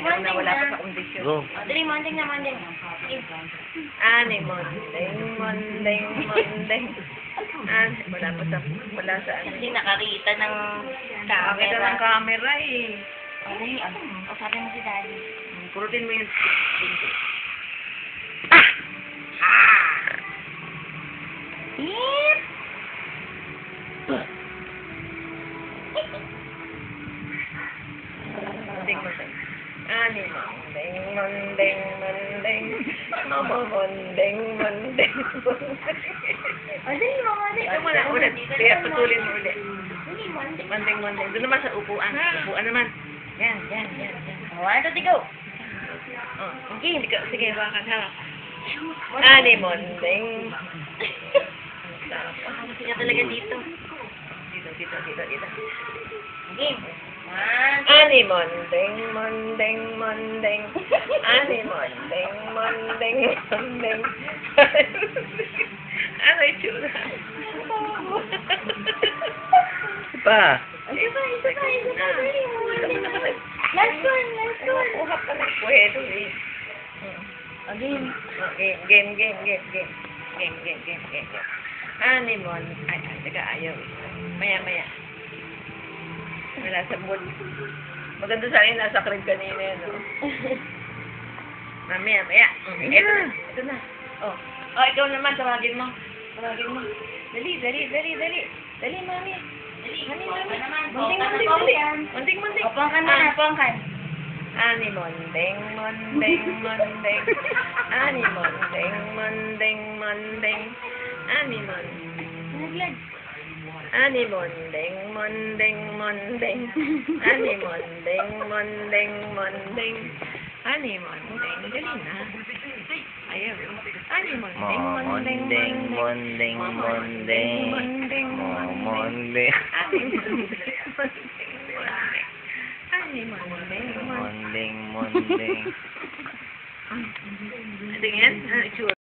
Ikaw na wala pa sa kondisyon. Go. Dali, monding na, monding. Ani, mondeng, mondeng, mondeng. Ani, wala sa ano. Hindi nakakita ng Nakakita ng camera. camera eh. Dali, o sabi mo si Daddy. Purutin mo yun. Beep! Mondeng, mondeng. Ani, mondeng, mondeng, mondeng. Mama, mondeng, mondeng, mondeng. O, dali mo, monding. Ito mo na ulit. Kaya putulin mo ulit. Dali, monding. Mondeng, mondeng. Doon naman sa upuan. Upuan naman. Yan, yan, yan, yan. 1, 2, 3, go! Oh, okay, sige, bakit ha? Ani, mondeng. Gusto niya talaga dito. Dito. Game. 1, Ani, mondeng, mondeng, mondeng. Ani, mondeng, mondeng, mondeng. Ano yung tsura? Pa. Isa pa. Dali mo, monding. Last one. Kuha pa ng pwedo eh. Again. Game. Ani, ay, teka, ayaw. Maya. Wala sa mood. Maganda sa akin, nasa crib kanina, no? Maya. Ito na. Oh, ikaw naman, tawagin mo. Dali. Dali, mami. Mondeng. Opong kan. Ani, mondeng. Ani, mondeng. Ani, mondeng. Naglag. Ani, mondeng. Ani, mondeng. Ani, mondeng. Dali na. Ayaw. Ani, mondeng. Mondeng. Mondeng. Ani, mondeng. Mondeng. Tingin? Itsura.